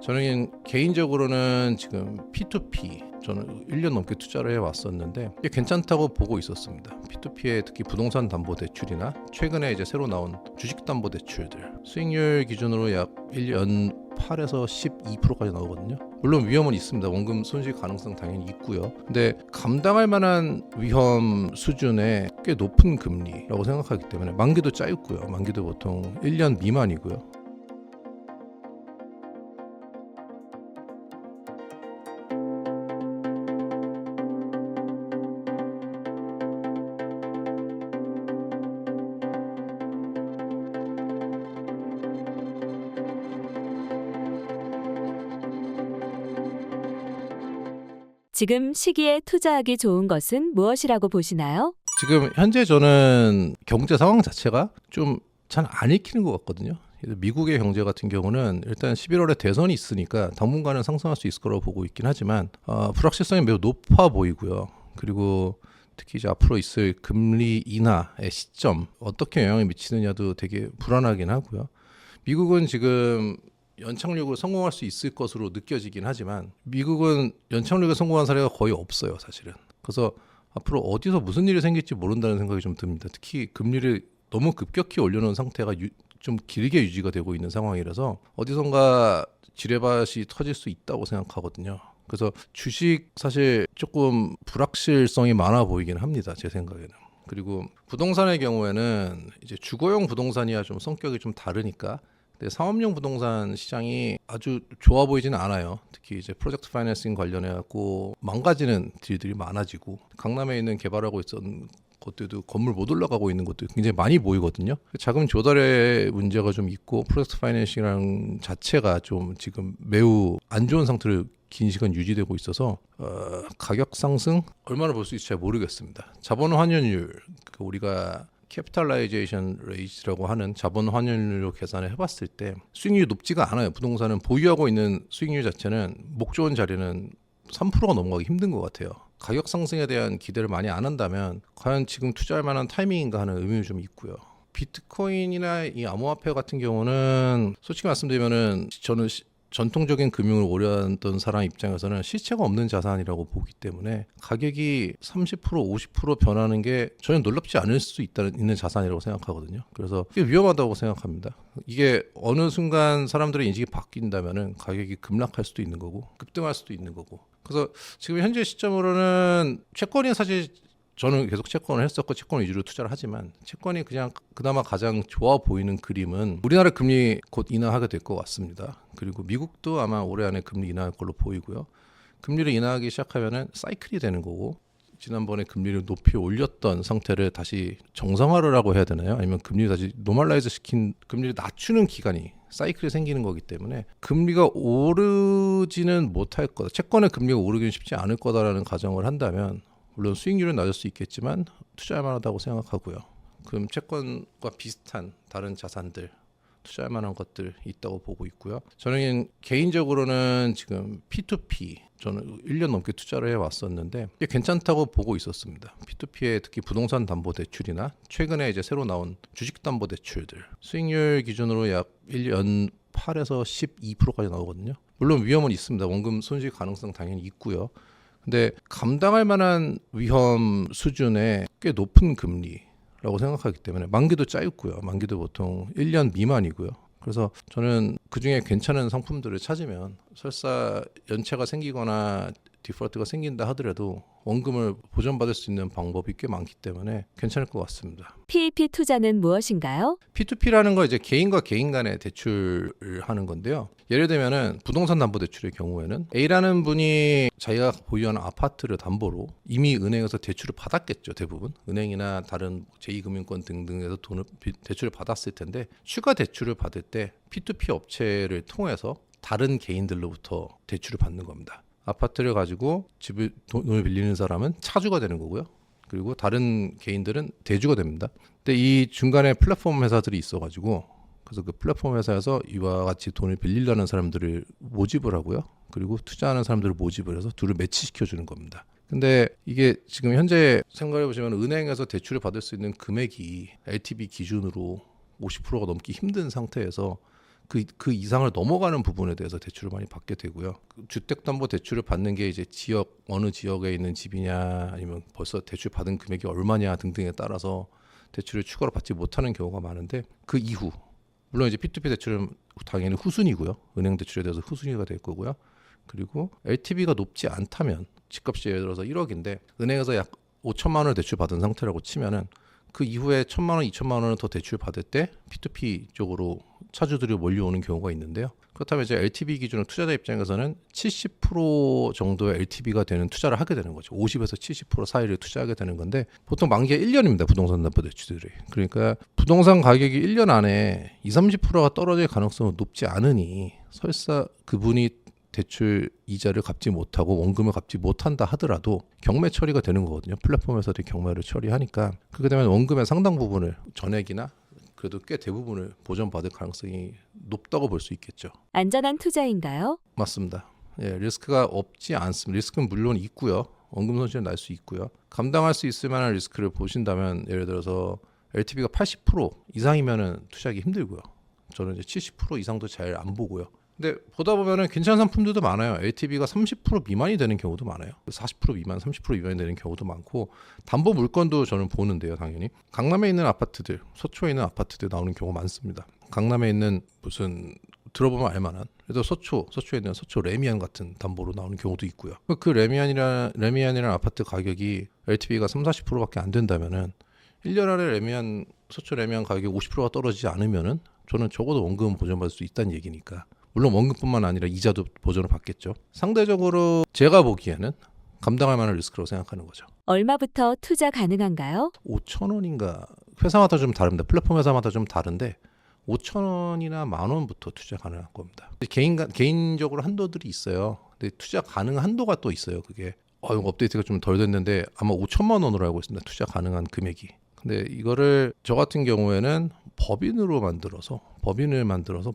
저는 개인적으로는 지금 P2P 저는 1년 넘게 투자를 해왔었는데 이게 괜찮다고 보고 있었습니다. P2P의 특히 부동산 담보 대출이나 최근에 이제 새로 나온 주식 담보 대출들 수익률 기준으로 약 1년 8에서 12%까지 나오거든요. 물론 위험은 있습니다. 원금 손실 가능성 당연히 있고요. 근데 감당할 만한 위험 수준의 꽤 높은 금리라고 생각하기 때문에 만기도 짧고요. 만기도 보통 1년 미만이고요. 지금 시기에 투자하기 좋은 것은 무엇이라고 보시나요? 지금 현재 저는 경제 상황 자체가 좀 잘 안 읽히는 것 같거든요. 미국의 경제 같은 경우는 일단 11월에 대선이 있으니까 당분간은 상승할 수 있을 거라고 보고 있긴 하지만 불확실성이 매우 높아 보이고요. 그리고 특히 이제 앞으로 있을 금리 인하의 시점 어떻게 영향을 미치느냐도 되게 불안하긴 하고요. 미국은 지금 연착륙을 성공할 수 있을 것으로 느껴지긴 하지만 미국은 연착륙에 성공한 사례가 거의 없어요, 사실은. 그래서 앞으로 어디서 무슨 일이 생길지 모른다는 생각이 좀 듭니다. 특히 금리를 너무 급격히 올려놓은 상태가 좀 길게 유지가 되고 있는 상황이라서 어디선가 지뢰밭이 터질 수 있다고 생각하거든요. 그래서 주식 사실 조금 불확실성이 많아 보이긴 합니다, 제 생각에는. 그리고 부동산의 경우에는 이제 주거용 부동산이야 좀 성격이 좀 다르니까 상업용 부동산 시장이 아주 좋아 보이지는 않아요. 특히 이제 프로젝트 파이낸싱 관련해 갖고 망가지는 딜들이 많아지고 강남에 있는 개발하고 있었던 것들도 건물 못 올라가고 있는 것도 굉장히 많이 보이거든요. 자금 조달의 문제가 좀 있고 프로젝트 파이낸싱이라는 자체가 좀 지금 매우 안 좋은 상태로 긴 시간 유지되고 있어서 가격 상승 얼마나 볼 수 있을지 잘 모르겠습니다. 자본 환원율 우리가 캐피탈라이제이션 레이트라고 하는 자본 환율로 계산을 해봤을 때 수익률이 높지가 않아요. 부동산은 보유하고 있는 수익률 자체는 목 좋은 자리는 3%가 넘어가기 힘든 것 같아요. 가격 상승에 대한 기대를 많이 안 한다면 과연 지금 투자할 만한 타이밍인가 하는 의문이 좀 있고요. 비트코인이나 이 암호화폐 같은 경우는 솔직히 말씀드리면은 저는 전통적인 금융을 오래 했던 사람 입장에서는 실체가 없는 자산이라고 보기 때문에 가격이 30% 50% 변하는 게 전혀 놀랍지 않을 수 있는 자산이라고 생각하거든요. 그래서 이게 위험하다고 생각합니다. 이게 어느 순간 사람들의 인식이 바뀐다면은 가격이 급락할 수도 있는 거고 급등할 수도 있는 거고. 그래서 지금 현재 시점으로는 채권이 사실 저는 계속 채권을 했었고 채권 위주로 투자를 하지만 채권이 그냥 그나마 가장 좋아 보이는 그림은 우리나라 금리 곧 인하하게 될 것 같습니다. 그리고 미국도 아마 올해 안에 금리 인하할 걸로 보이고요. 금리를 인하하기 시작하면은 사이클이 되는 거고 지난번에 금리를 높이 올렸던 상태를 다시 정상화라고 해야 되나요? 아니면 금리를 다시 노멀라이즈 시킨 금리를 낮추는 기간이 사이클이 생기는 거기 때문에 금리가 오르지는 못할 거다. 채권의 금리가 오르기는 쉽지 않을 거다라는 가정을 한다면 물론 수익률은 낮을 수 있겠지만 투자할 만하다고 생각하고요. 그럼 채권과 비슷한 다른 자산들 투자할 만한 것들 있다고 보고 있고요. 저는 개인적으로는 지금 P2P 저는 1년 넘게 투자를 해왔었는데 이게 괜찮다고 보고 있었습니다. P2P의 특히 부동산 담보 대출이나 최근에 이제 새로 나온 주식 담보 대출들 수익률 기준으로 약 1년 8에서 12%까지 나오거든요. 물론 위험은 있습니다. 원금 손실 가능성 당연히 있고요. 근데 감당할 만한 위험 수준의 꽤 높은 금리라고 생각하기 때문에 만기도 짧고요. 만기도 보통 1년 미만이고요. 그래서 저는 그중에 괜찮은 상품들을 찾으면 설사 연체가 생기거나 디폴트가 생긴다 하더라도 원금을 보전받을 수 있는 방법이 꽤 많기 때문에 괜찮을 것 같습니다. PEP 투자는 무엇인가요? P2P라는 거 이제 개인과 개인 간의 대출을 하는 건데요. 예를 들면은 부동산 담보 대출의 경우에는 A라는 분이 자기가 보유하는 아파트를 담보로 이미 은행에서 대출을 받았겠죠. 대부분 은행이나 다른 제2금융권 등등에서 대출을 받았을 텐데 추가 대출을 받을 때 P2P 업체를 통해서 다른 개인들로부터 대출을 받는 겁니다. 아파트를 가지고 돈을 빌리는 사람은 차주가 되는 거고요. 그리고 다른 개인들은 대주가 됩니다. 근데 이 중간에 플랫폼 회사들이 있어가지고 그래서 그 플랫폼 회사에서 이와 같이 돈을 빌리려는 사람들을 모집을 하고요. 그리고 투자하는 사람들을 모집을 해서 둘을 매치시켜 주는 겁니다. 근데 이게 지금 현재 생각해 보시면 은행에서 대출을 받을 수 있는 금액이 LTV 기준으로 50%가 넘기 힘든 상태에서 그 이상을 넘어가는 부분에 대해서 대출을 많이 받게 되고요. 주택담보대출을 받는 게 이제 어느 지역에 있는 집이냐 아니면 벌써 대출 받은 금액이 얼마냐 등등에 따라서 대출을 추가로 받지 못하는 경우가 많은데 그 이후 물론 이제 P2P 대출은 당연히 후순위고요. 은행 대출에 대해서 후순위가 될 거고요. 그리고 LTV가 높지 않다면 집값이 예를 들어서 1억인데 은행에서 약 5천만 원을 대출 받은 상태라고 치면은 그 이후에 1,000만 원, 2천만 원을 더 대출 받을 때 P2P 쪽으로 차주들이 몰려오는 경우가 있는데요. 그렇다면 이제 LTV 기준으로 투자자 입장에서는 70% 정도의 LTV가 되는 투자를 하게 되는 거죠. 50에서 70% 사이를 투자하게 되는 건데 보통 만기가 1년입니다. 부동산 담보 대출들이. 그러니까 부동산 가격이 1년 안에 20, 30%가 떨어질 가능성은 높지 않으니 설사 그분이 대출 이자를 갚지 못하고 원금을 갚지 못한다 하더라도 경매 처리가 되는 거거든요. 플랫폼에서도 경매를 처리하니까 그렇게 되면 원금의 상당 부분을 전액이나 그래도 꽤 대부분을 보전받을 가능성이 높다고 볼 수 있겠죠. 안전한 투자인가요? 맞습니다. 예, 리스크가 없지 않습니다. 리스크는 물론 있고요. 원금 손실은 날 수 있고요. 감당할 수 있을 만한 리스크를 보신다면 예를 들어서 LTV가 80% 이상이면은 투자하기 힘들고요. 저는 이제 70% 이상도 잘 안 보고요. 근데 보다 보면은 괜찮은 상품들도 많아요. LTV가 30% 미만이 되는 경우도 많아요. 40% 미만, 30% 미만이 되는 경우도 많고 담보 물건도 저는 보는데요, 당연히. 강남에 있는 아파트들, 서초에 있는 아파트들 나오는 경우가 많습니다. 강남에 있는 무슨 들어보면 알만한 그래도 서초에 있는 서초 레미안 같은 담보로 나오는 경우도 있고요. 그 레미안이라는 아파트 가격이 LTV가 3, 40%밖에 안 된다면은 1년 안에 서초 레미안 가격이 50%가 떨어지지 않으면은 저는 적어도 원금은 보전받을 수 있다는 얘기니까. 물론 원금뿐만 아니라 이자도 보전을 받겠죠. 상대적으로 제가 보기에는 감당할 만한 리스크라고 생각하는 거죠. 얼마부터 투자 가능한가요? 5천 원인가 회사마다 좀 다릅니다. 플랫폼 회사마다 좀 다른데 5천 원이나 10,000원부터 투자 가능한 겁니다. 개인적으로 한도들이 있어요. 근데 투자 가능 한도가 또 있어요. 그게 이거 업데이트가 좀 덜 됐는데 아마 5천만 원으로 알고 있습니다. 투자 가능한 금액이. 근데 이거를 저 같은 경우에는 법인을 만들어서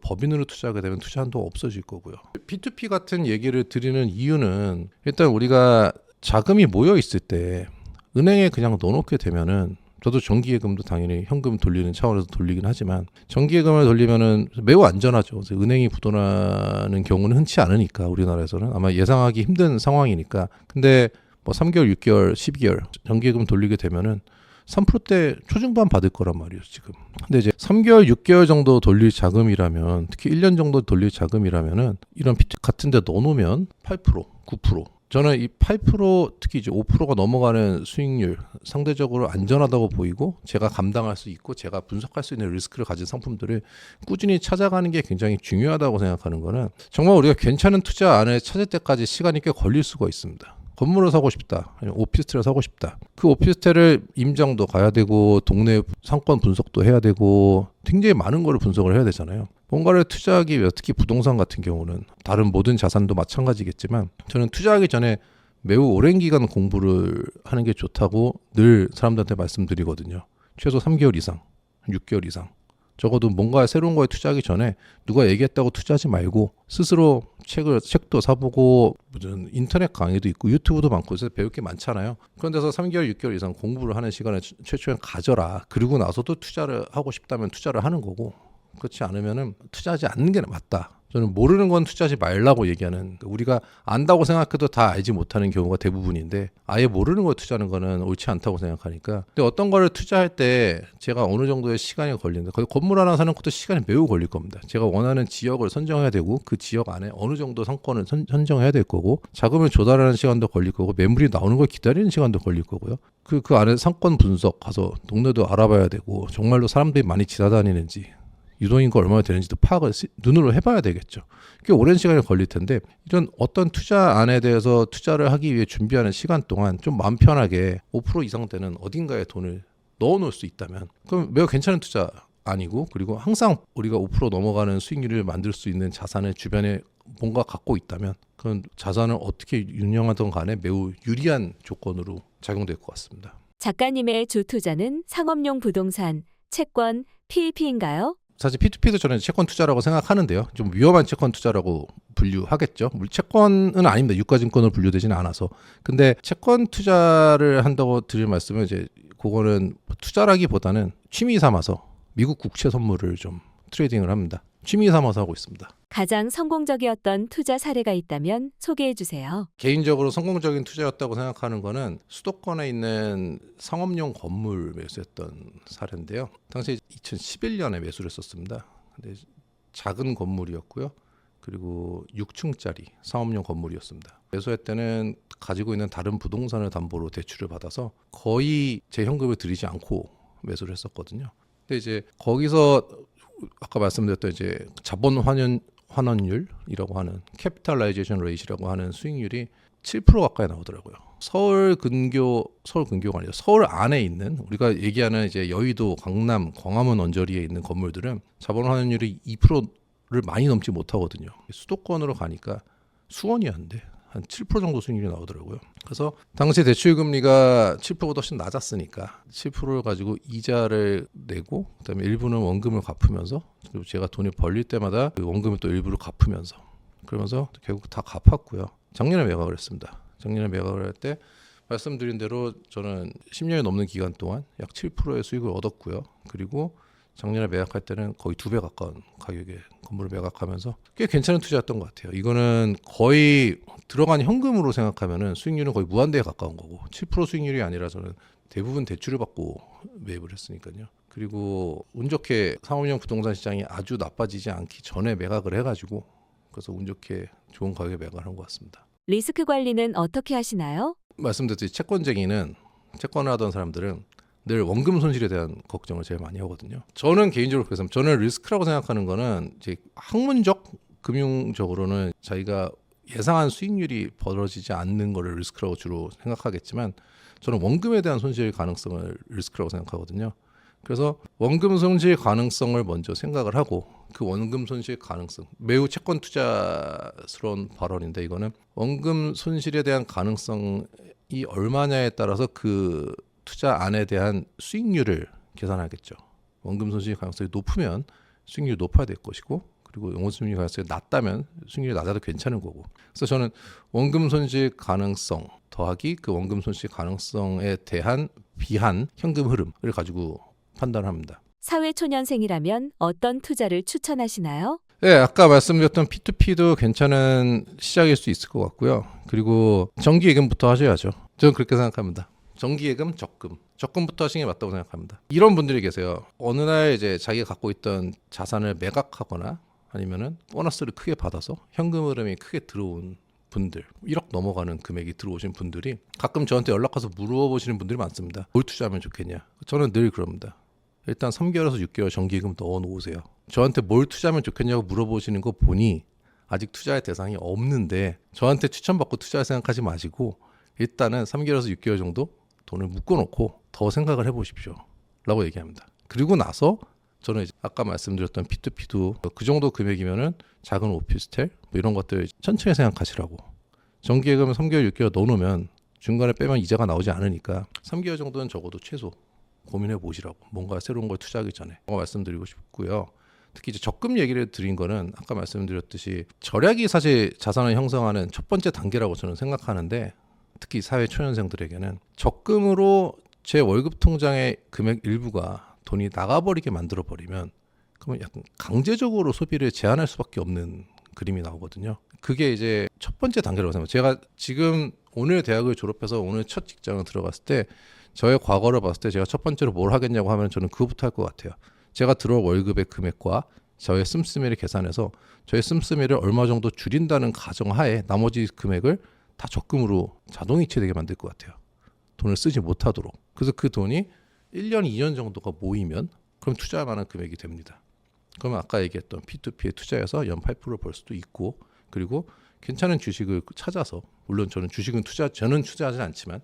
법인으로 투자하게 되면 투자 한도가 없어질 거고요. P2P 같은 얘기를 드리는 이유는 일단 우리가 자금이 모여 있을 때 은행에 그냥 넣어놓게 되면은 저도 정기예금도 당연히 현금 돌리는 차원에서 돌리긴 하지만 정기예금을 돌리면은 매우 안전하죠. 그래서 은행이 부도나는 경우는 흔치 않으니까 우리나라에서는 아마 예상하기 힘든 상황이니까. 근데 뭐 3개월, 6개월, 12개월 정기예금 돌리게 되면은 3%대 초중반 받을 거란 말이에요, 지금. 근데 이제 3개월, 6개월 정도 돌릴 자금이라면, 특히 1년 정도 돌릴 자금이라면은 이런 피트 같은 데 넣어놓으면 8%, 9%. 저는 이 8% 특히 이제 5%가 넘어가는 수익률 상대적으로 안전하다고 보이고 제가 감당할 수 있고 제가 분석할 수 있는 리스크를 가진 상품들을 꾸준히 찾아가는 게 굉장히 중요하다고 생각하는 거는 정말 우리가 괜찮은 투자 안에 찾을 때까지 시간이 꽤 걸릴 수가 있습니다. 건물을 사고 싶다, 아니면 오피스텔을 사고 싶다. 그 오피스텔을 임장도 가야 되고 동네 상권 분석도 해야 되고 굉장히 많은 거를 분석을 해야 되잖아요. 뭔가를 투자하기 위해 특히 부동산 같은 경우는 다른 모든 자산도 마찬가지겠지만 저는 투자하기 전에 매우 오랜 기간 공부를 하는 게 좋다고 늘 사람들한테 말씀드리거든요. 최소 3개월 이상, 6개월 이상. 적어도 뭔가 새로운 거에 투자하기 전에 누가 얘기했다고 투자하지 말고 스스로 책도 사보고 무슨 인터넷 강의도 있고 유튜브도 많고 그래서 배울 게 많잖아요. 그런 데서 3개월, 6개월 이상 공부를 하는 시간을 최초엔 가져라. 그리고 나서도 투자를 하고 싶다면 투자를 하는 거고 그렇지 않으면은 투자하지 않는 게 맞다. 저는 모르는 건 투자하지 말라고 얘기하는, 우리가 안다고 생각해도 다 알지 못하는 경우가 대부분인데 아예 모르는 거 투자하는 거는 옳지 않다고 생각하니까. 근데 어떤 거를 투자할 때 제가 어느 정도의 시간이 걸리는데 건물 하나 사는 것도 시간이 매우 걸릴 겁니다. 제가 원하는 지역을 선정해야 되고 그 지역 안에 어느 정도 상권을 선정해야 될 거고 자금을 조달하는 시간도 걸릴 거고 매물이 나오는 걸 기다리는 시간도 걸릴 거고요. 그 안에 상권 분석 가서 동네도 알아봐야 되고 정말로 사람들이 많이 지나다니는지 유동인구 얼마나 되는지도 파악을 눈으로 해봐야 되겠죠. 꽤 오랜 시간이 걸릴 텐데 이런 어떤 투자 안에 대해서 투자를 하기 위해 준비하는 시간 동안 좀 마음 편하게 5% 이상 되는 어딘가에 돈을 넣어놓을 수 있다면 그럼 매우 괜찮은 투자 아니고, 그리고 항상 우리가 5% 넘어가는 수익률을 만들 수 있는 자산을 주변에 뭔가 갖고 있다면 그런 자산을 어떻게 운영하든 간에 매우 유리한 조건으로 작용될 것 같습니다. 작가님의 주 투자는 상업용 부동산, 채권, PEP인가요? 사실 P2P도 저는 채권 투자라고 생각하는데요. 좀 위험한 채권 투자라고 분류하겠죠. 채권은 아닙니다. 유가증권으로 분류되지는 않아서. 근데 채권 투자를 한다고 드릴 말씀은 이제 그거는 투자라기보다는 취미 삼아서 미국 국채 선물을 좀 트레이딩을 합니다. 취미 삼아서 하고 있습니다. 가장 성공적이었던 투자 사례가 있다면 소개해 주세요. 개인적으로 성공적인 투자였다고 생각하는 거는 수도권에 있는 상업용 건물 매수했던 사례인데요. 당시 2011년에 매수를 했었습니다. 근데 작은 건물이었고요. 그리고 6층짜리 상업용 건물이었습니다. 매수할 때는 가지고 있는 다른 부동산을 담보로 대출을 받아서 거의 제 현금을 들이지 않고 매수를 했었거든요. 근데 이제 거기서 아까 말씀드렸던 이제 자본 환원율이라고 하는 캐피탈라이제이션 레이시라고 하는 수익률이 7% 가까이 나오더라고요. 서울 근교가 아니라 서울 안에 있는 우리가 얘기하는 이제 여의도, 강남, 광화문 언저리에 있는 건물들은 자본 환원율이 2%를 많이 넘지 못하거든요. 수도권으로 가니까 수원이었는데 한 7% 정도 수익률이 나오더라고요. 그래서 당시 대출 금리가 7%보다 훨씬 낮았으니까 7%를 가지고 이자를 내고 그다음에 일부는 원금을 갚으면서 그리고 제가 돈을 벌릴 때마다 그 원금을 또 일부를 갚으면서 그러면서 결국 다 갚았고요. 작년에 매각을 했습니다. 작년에 매각을 할 때 말씀드린 대로 저는 10년이 넘는 기간 동안 약 7%의 수익을 얻었고요. 그리고 작년에 매각할 때는 거의 2배 가까운 가격에 건물을 매각하면서 꽤 괜찮은 투자였던 것 같아요. 이거는 거의 들어간 현금으로 생각하면은 수익률은 거의 무한대에 가까운 거고 7% 수익률이 아니라 저는 대부분 대출을 받고 매입을 했으니까요. 그리고 운 좋게 상업용 부동산 시장이 아주 나빠지지 않기 전에 매각을 해가지고 그래서 운 좋게 좋은 가격에 매각을 한 것 같습니다. 리스크 관리는 어떻게 하시나요? 말씀드렸듯이 채권을 하던 사람들은 늘 원금 손실에 대한 걱정을 제일 많이 하거든요. 저는 개인적으로 그래서 저는 리스크라고 생각하는 거는 이제 학문적 금융적으로는 자기가 예상한 수익률이 벌어지지 않는 거를 리스크라고 주로 생각하겠지만 저는 원금에 대한 손실 가능성을 리스크라고 생각하거든요. 그래서 원금 손실 가능성을 먼저 생각을 하고 그 원금 손실 가능성 매우 채권 투자스러운 발언인데 이거는 원금 손실에 대한 가능성이 얼마냐에 따라서 그 투자 안에 대한 수익률을 계산하겠죠. 원금 손실 가능성이 높으면 수익률이 높아야 될 것이고 그리고 원금 손실 가능성이 낮다면 수익률이 낮아도 괜찮은 거고. 그래서 저는 원금 손실 가능성 더하기 그 원금 손실 가능성에 대한 비한 현금 흐름을 가지고 판단합니다. 사회초년생이라면 어떤 투자를 추천하시나요? 네, 아까 말씀드렸던 P2P도 괜찮은 시작일 수 있을 것 같고요. 그리고 정기예금부터 하셔야죠. 저는 그렇게 생각합니다. 정기예금, 적금부터 하시는 게 맞다고 생각합니다. 이런 분들이 계세요. 어느 날 이제 자기가 갖고 있던 자산을 매각하거나 아니면은 보너스를 크게 받아서 현금 흐름이 크게 들어온 분들, 1억 넘어가는 금액이 들어오신 분들이 가끔 저한테 연락 와서 물어보시는 분들이 많습니다. 뭘 투자하면 좋겠냐? 저는 늘 그럽니다. 일단 3개월에서 6개월 정기예금 넣어 놓으세요. 저한테 뭘 투자하면 좋겠냐고 물어보시는 거 보니 아직 투자할 대상이 없는데 저한테 추천받고 투자할 생각하지 마시고 일단은 3개월에서 6개월 정도 돈을 묶어놓고 더 생각을 해보십시오 라고 얘기합니다. 그리고 나서 저는 이제 아까 말씀드렸던 P2P도 그 정도 금액이면은 작은 오피스텔 뭐 이런 것들 천천히 생각하시라고. 정기예금은 3개월 6개월 넣어놓으면 중간에 빼면 이자가 나오지 않으니까 3개월 정도는 적어도 최소 고민해 보시라고. 뭔가 새로운 걸 투자하기 전에 말씀드리고 싶고요. 특히 이제 적금 얘기를 드린 거는 아까 말씀드렸듯이 절약이 사실 자산을 형성하는 첫 번째 단계라고 저는 생각하는데 특히 사회 초년생들에게는 적금으로 제 월급 통장의 금액 일부가 돈이 나가버리게 만들어버리면 그러면 약간 강제적으로 소비를 제한할 수밖에 없는 그림이 나오거든요. 그게 이제 첫 번째 단계라고 생각해요. 제가 지금 오늘 대학을 졸업해서 오늘 첫 직장을 들어갔을 때 저의 과거를 봤을 때 제가 첫 번째로 뭘 하겠냐고 하면 저는 그거부터 할 것 같아요. 제가 들어올 월급의 금액과 저의 씀씀이를 계산해서 저의 씀씀이를 얼마 정도 줄인다는 가정하에 나머지 금액을 다 적금으로 자동이체되게 만들 것 같아요. 돈을 쓰지 못하도록. 그래서 그 돈이 1년, 2년 정도가 모이면 그럼 투자할 만한 금액이 됩니다. 그러면 아까 얘기했던 P2P에 투자해서 연 8% 벌 수도 있고 그리고 괜찮은 주식을 찾아서 물론 저는 투자하지 않지만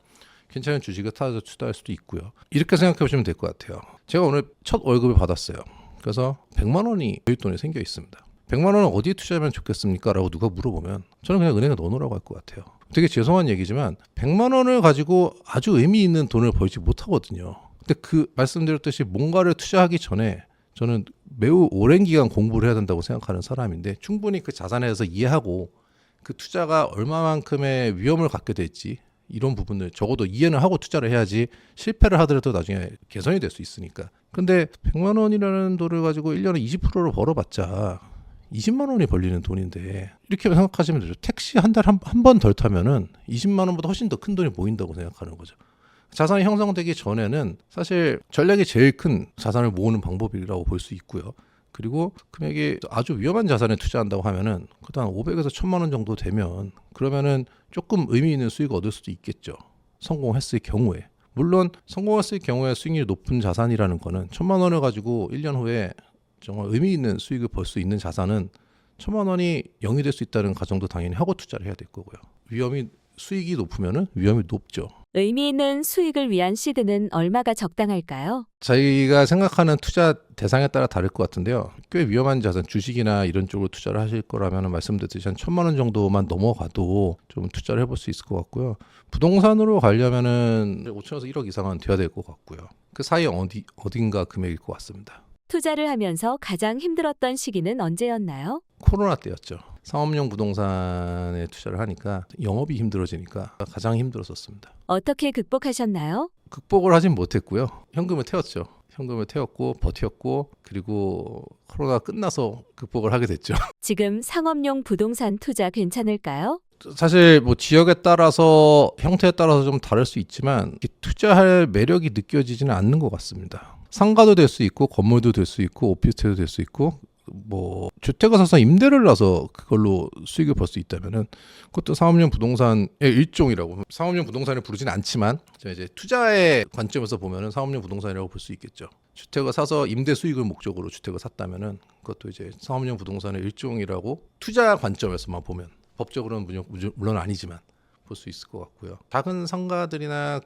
괜찮은 주식을 찾아서 투자할 수도 있고요. 이렇게 생각해 보시면 될 것 같아요. 제가 오늘 첫 월급을 받았어요. 그래서 100만 원이 여윳돈이 생겨 있습니다. 100만 원은 어디에 투자하면 좋겠습니까? 라고 누가 물어보면 저는 그냥 은행에 넣어놓으라고 할 것 같아요. 되게 죄송한 얘기지만 100만 원을 가지고 아주 의미 있는 돈을 벌지 못하거든요. 근데 그 말씀드렸듯이 뭔가를 투자하기 전에 저는 매우 오랜 기간 공부를 해야 된다고 생각하는 사람인데 충분히 그 자산에 대해서 이해하고 그 투자가 얼마만큼의 위험을 갖게 될지 이런 부분을 적어도 이해는 하고 투자를 해야지 실패를 하더라도 나중에 개선이 될 수 있으니까. 근데 100만 원이라는 돈을 가지고 1년에 20%를 벌어봤자 20만 원이 벌리는 돈인데 이렇게 생각하시면 되죠. 택시 한 달에 한 번 덜 타면은 20만 원보다 훨씬 더 큰 돈이 보인다고 생각하는 거죠. 자산이 형성되기 전에는 사실 전략이 제일 큰 자산을 모으는 방법이라고 볼 수 있고요. 그리고 금액이 아주 위험한 자산에 투자한다고 하면은 그다음 500에서 1000만 원 정도 되면 그러면은 조금 의미 있는 수익을 얻을 수도 있겠죠. 성공했을 경우에. 물론 성공했을 경우에 수익률이 높은 자산이라는 거는 1000만 원을 가지고 1년 후에 정말 의미 있는 수익을 벌 수 있는 자산은 1000만 원이 0이 될 수 있다는 가정도 당연히 하고 투자를 해야 될 거고요. 수익이 높으면은 위험이 높죠. 의미 있는 수익을 위한 시드는 얼마가 적당할까요? 저희가 생각하는 투자 대상에 따라 다를 것 같은데요. 꽤 위험한 자산, 주식이나 이런 쪽으로 투자를 하실 거라면 말씀드렸듯이 한 1000만 원 정도만 넘어가도 좀 투자를 해볼 수 있을 것 같고요. 부동산으로 가려면은 5천에서 1억 이상은 돼야 될 것 같고요. 그 사이에 어딘가 금액일 것 같습니다. 투자를 하면서 가장 힘들었던 시기는 언제였나요? 코로나 때였죠. 상업용 부동산에 투자를 하니까 영업이 힘들어지니까 가장 힘들었었습니다. 어떻게 극복하셨나요? 극복을 하진 못했고요. 현금을 태웠죠. 현금을 태웠고 버텼고 그리고 코로나가 끝나서 극복을 하게 됐죠. 지금 상업용 부동산 투자 괜찮을까요? 사실 뭐 지역에 따라서 형태에 따라서 좀 다를 수 있지만 투자할 매력이 느껴지지는 않는 것 같습니다. 상가도 될 수 있고 건물도 될 수 있고 오피스텔도 될 수 있고 뭐 주택을 사서 임대를 놔서 그걸로 수익을 벌 수 있다면은 그것도 상업용 부동산의 일종이라고. 상업용 부동산을 부르진 않지만 이제 투자의 관점에서 보면은 상업용 부동산이라고 볼 수 있겠죠. 주택을 사서 임대 수익을 목적으로 주택을 샀다면은 그것도 이제 상업용 부동산의 일종이라고 투자 관점에서만 보면, 법적으로는 물론 아니지만 볼 수 있을 것 같고요. 작은 상가들이나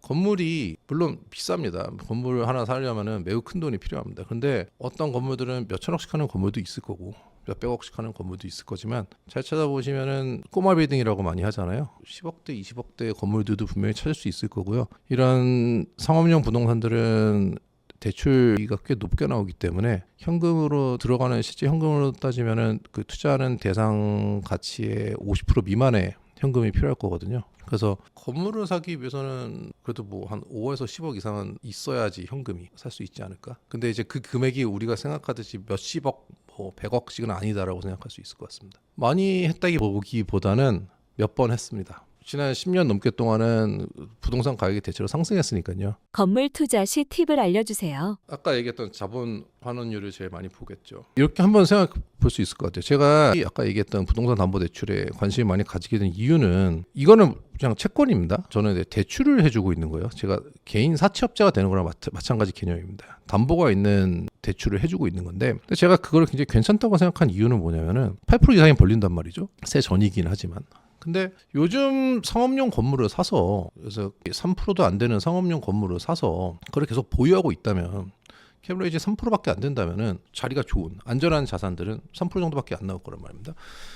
건물이 물론 비쌉니다. 건물 하나 사려면은 매우 큰 돈이 필요합니다. 근데 어떤 건물들은 몇 천억씩 하는 건물도 있을 거고 몇 백억씩 하는 건물도 있을 거지만 잘 찾아보시면은 꼬마 빌딩이라고 많이 하잖아요. 10억대, 20억대 건물들도 분명히 찾을 수 있을 거고요. 이런 상업용 부동산들은 대출비가 꽤 높게 나오기 때문에 현금으로 들어가는 실제 현금으로 따지면은 그 투자하는 대상 가치의 50% 미만의 현금이 필요할 거거든요. 그래서 건물을 사기 위해서는 그래도 뭐 한 5에서 10억 이상은 있어야지 현금이 살 수 있지 않을까. 근데 이제 그 금액이 우리가 생각하듯이 몇십억, 뭐 100억씩은 아니다라고 생각할 수 있을 것 같습니다. 많이 했다기 보기보다는 몇 번 했습니다. 지난 10년 넘게 동안은 부동산 가격이 대체로 상승했으니까요. 건물 투자 시 팁을 알려주세요. 아까 얘기했던 자본 환원율을 제일 많이 보겠죠. 이렇게 한번 생각해 볼 수 있을 것 같아요. 제가 아까 얘기했던 부동산 담보 대출에 관심이 많이 가지게 된 이유는 이거는 그냥 채권입니다. 저는 이제 대출을 해주고 있는 거예요. 제가 개인 사채업자가 되는 거랑 마찬가지 개념입니다. 담보가 있는 대출을 해주고 있는 건데, 근데 제가 그걸 굉장히 괜찮다고 생각한 이유는 뭐냐면은 8% 이상이 벌린단 말이죠. 세 전이긴 하지만. 근데 요즘 상업용 건물을 사서, 그래서 3%도 안 되는 상업용 건물을 사서 그걸 계속 보유하고 있다면, 캐블레이지 3%밖에 안 된다면은 자리가 좋은 안전한 자산들은 3% 정도밖에 안 나올 거란 말입니다.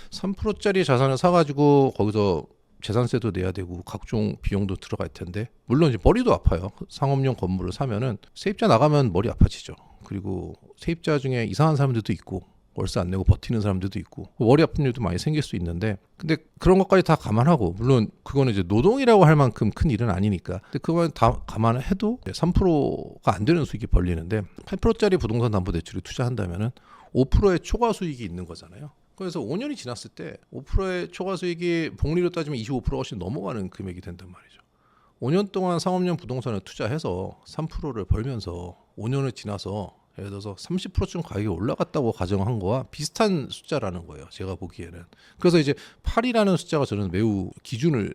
3%짜리 자산을 사가지고 거기서 재산세도 내야 되고 각종 비용도 들어갈 텐데, 물론 이제 머리도 아파요. 상업용 건물을 사면은 세입자 나가면 머리 아파지죠. 그리고 세입자 중에 이상한 사람들도 있고 월세 안 내고 버티는 사람들도 있고 머리 아픈 일도 많이 생길 수 있는데, 근데 그런 것까지 다 감안하고, 물론 그거는 이제 노동이라고 할 만큼 큰 일은 아니니까, 근데 그건 다 감안해도 3%가 안 되는 수익이 벌리는데 8%짜리 부동산 담보 대출을 투자한다면은 5%의 초과 수익이 있는 거잖아요. 그래서 5년이 지났을 때 5%의 초과 수익이 복리로 따지면 25%가 훨씬 넘어가는 금액이 된단 말이죠. 5년 동안 상업용 부동산을 투자해서 3%를 벌면서 5년을 지나서 예를 들어서 30%쯤 가격이 올라갔다고 가정한 거와 비슷한 숫자라는 거예요. 제가 보기에는. 그래서 이제 8이라는 숫자가 저는 매우 기준으로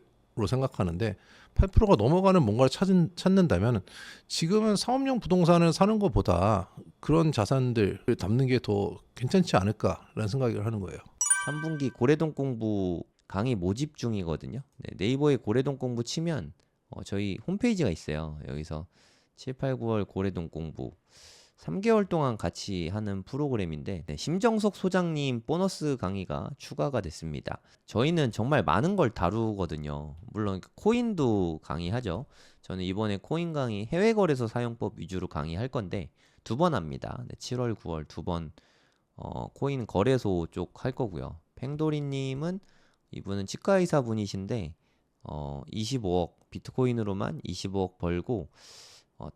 생각하는데, 8%가 넘어가는 뭔가를 찾는다면 지금은 상업용 부동산을 사는 것보다 그런 자산들을 담는 게 더 괜찮지 않을까라는 생각을 하는 거예요. 3분기 고래동 공부 강의 모집 중이거든요. 네, 네이버에 고래동 공부 치면 저희 홈페이지가 있어요. 여기서 7, 8, 9월 고래동 공부 3개월 동안 같이 하는 프로그램인데, 네, 심정석 소장님 보너스 강의가 추가가 됐습니다. 저희는 정말 많은 걸 다루거든요. 물론 코인도 강의하죠. 저는 이번에 코인 강의 해외거래소 사용법 위주로 강의할 건데 2번 합니다. 네, 7월, 9월 2번 코인 거래소 쪽 할 거고요. 팽도리님은 이분은 치과의사 분이신데 25억 비트코인으로만 25억 벌고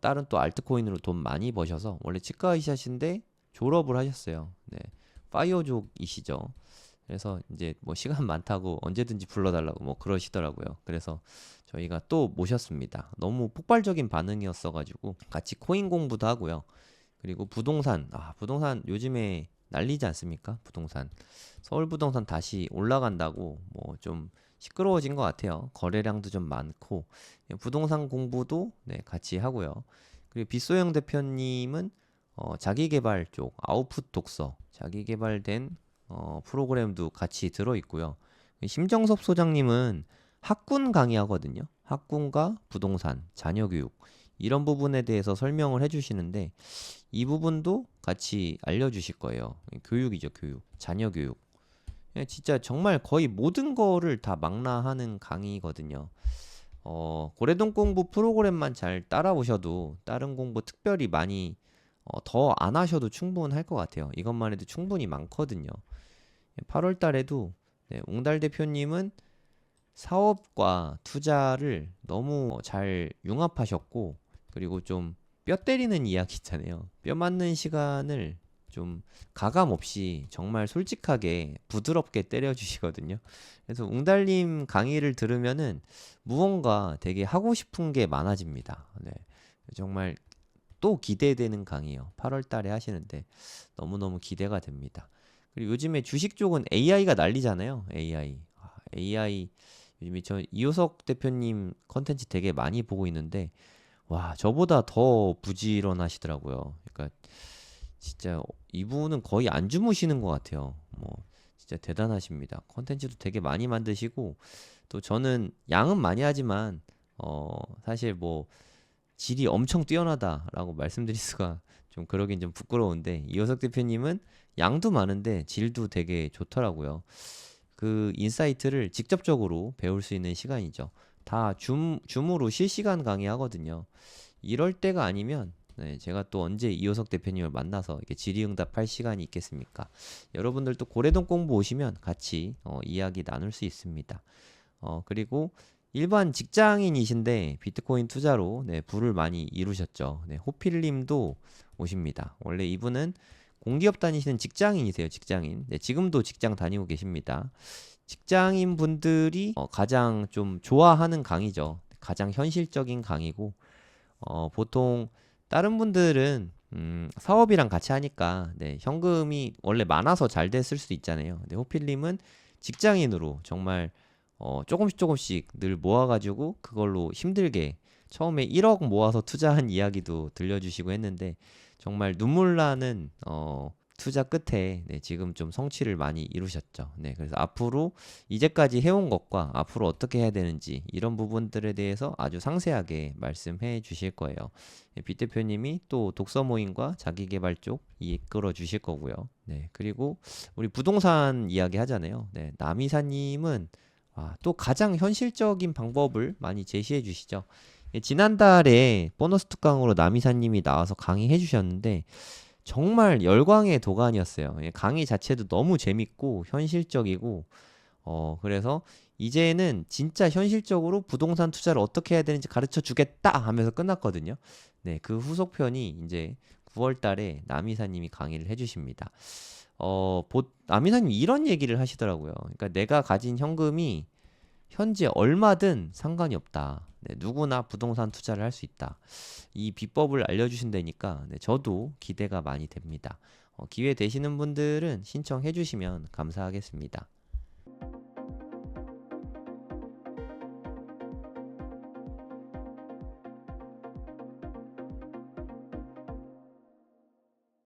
다른 또 알트코인으로 돈 많이 버셔서 원래 치과의사신데 졸업을 하셨어요. 네. 파이어족이시죠. 그래서 이제 뭐 시간 많다고 언제든지 불러달라고 뭐 그러시더라고요. 그래서 저희가 또 모셨습니다. 너무 폭발적인 반응이었어가지고 같이 코인 공부도 하고요. 그리고 부동산, 부동산 요즘에 난리지 않습니까? 부동산. 서울 부동산 다시 올라간다고 뭐 좀 시끄러워진 것 같아요. 거래량도 좀 많고 부동산 공부도 네, 같이 하고요. 그리고 빗소영 대표님은 자기 개발 쪽 아웃풋 독서, 자기 개발된 프로그램도 같이 들어 있고요. 심정섭 소장님은 학군 강의하거든요. 학군과 부동산, 자녀 교육 이런 부분에 대해서 설명을 해주시는데 이 부분도 같이 알려주실 거예요. 교육이죠, 교육. 자녀 교육. 진짜 정말 거의 모든 거를 다 망라하는 강의거든요. 고래동 공부 프로그램만 잘 따라오셔도 다른 공부 특별히 많이 더 안 하셔도 충분할 것 같아요. 이것만 해도 충분히 많거든요. 8월 달에도 네, 웅달 대표님은 사업과 투자를 너무 잘 융합하셨고 그리고 좀 뼈 때리는 이야기 있잖아요. 뼈 맞는 시간을 좀 가감 없이 정말 솔직하게 부드럽게 때려주시거든요. 그래서 웅달님 강의를 들으면은 무언가 되게 하고 싶은 게 많아집니다. 네. 정말 또 기대되는 강의요. 8월 달에 하시는데 너무너무 기대가 됩니다. 그리고 요즘에 주식 쪽은 AI가 난리잖아요. AI. AI 요즘에 저 이효석 대표님 컨텐츠 되게 많이 보고 있는데 와, 저보다 더 부지런하시더라고요. 그러니까 진짜 이분은 거의 안 주무시는 것 같아요. 뭐 진짜 대단하십니다. 컨텐츠도 되게 많이 만드시고 또 저는 양은 많이 하지만 사실 뭐 질이 엄청 뛰어나다라고 말씀드릴 수가 좀 그러긴 좀 부끄러운데 이효석 대표님은 양도 많은데 질도 되게 좋더라고요. 그 인사이트를 직접적으로 배울 수 있는 시간이죠. 다 줌으로 실시간 강의하거든요. 이럴 때가 아니면 네, 제가 또 언제 이효석 대표님을 만나서 이렇게 질의응답할 시간이 있겠습니까? 여러분들도 고래동 공부 오시면 같이 이야기 나눌 수 있습니다. 그리고 일반 직장인이신데 비트코인 투자로 네, 부를 많이 이루셨죠. 네, 호필님도 오십니다. 원래 이분은 공기업 다니시는 직장인이세요, 직장인. 네, 지금도 직장 다니고 계십니다. 직장인 분들이 가장 좀 좋아하는 강의죠. 가장 현실적인 강의고, 보통 다른 분들은 사업이랑 같이 하니까 네, 현금이 원래 많아서 잘 됐을 수도 있잖아요. 근데 호필님은 직장인으로 정말 조금씩 조금씩 늘 모아가지고 그걸로 힘들게 처음에 1억 모아서 투자한 이야기도 들려주시고 했는데 정말 눈물 나는 투자 끝에 네, 지금 좀 성취를 많이 이루셨죠. 네, 그래서 앞으로 이제까지 해온 것과 앞으로 어떻게 해야 되는지 이런 부분들에 대해서 아주 상세하게 말씀해 주실 거예요. 네, 빛 대표님이 또 독서 모임과 자기계발 쪽 이끌어 주실 거고요. 네, 그리고 우리 부동산 이야기 하잖아요. 네, 남이사님은 또 가장 현실적인 방법을 많이 제시해 주시죠. 지난달에 보너스 특강으로 남이사님이 나와서 강의해 주셨는데 정말 열광의 도가니였어요. 강의 자체도 너무 재밌고 현실적이고 그래서 이제는 진짜 현실적으로 부동산 투자를 어떻게 해야 되는지 가르쳐 주겠다 하면서 끝났거든요. 네, 그 후속편이 이제 9월 달에 남이사님이 강의를 해주십니다. 남이사님 이런 얘기를 하시더라고요. 그러니까 내가 가진 현금이 현재 얼마든 상관이 없다. 네, 누구나 부동산 투자를 할 수 있다. 이 비법을 알려주신다니까 네, 저도 기대가 많이 됩니다. 기회 되시는 분들은 신청해 주시면 감사하겠습니다.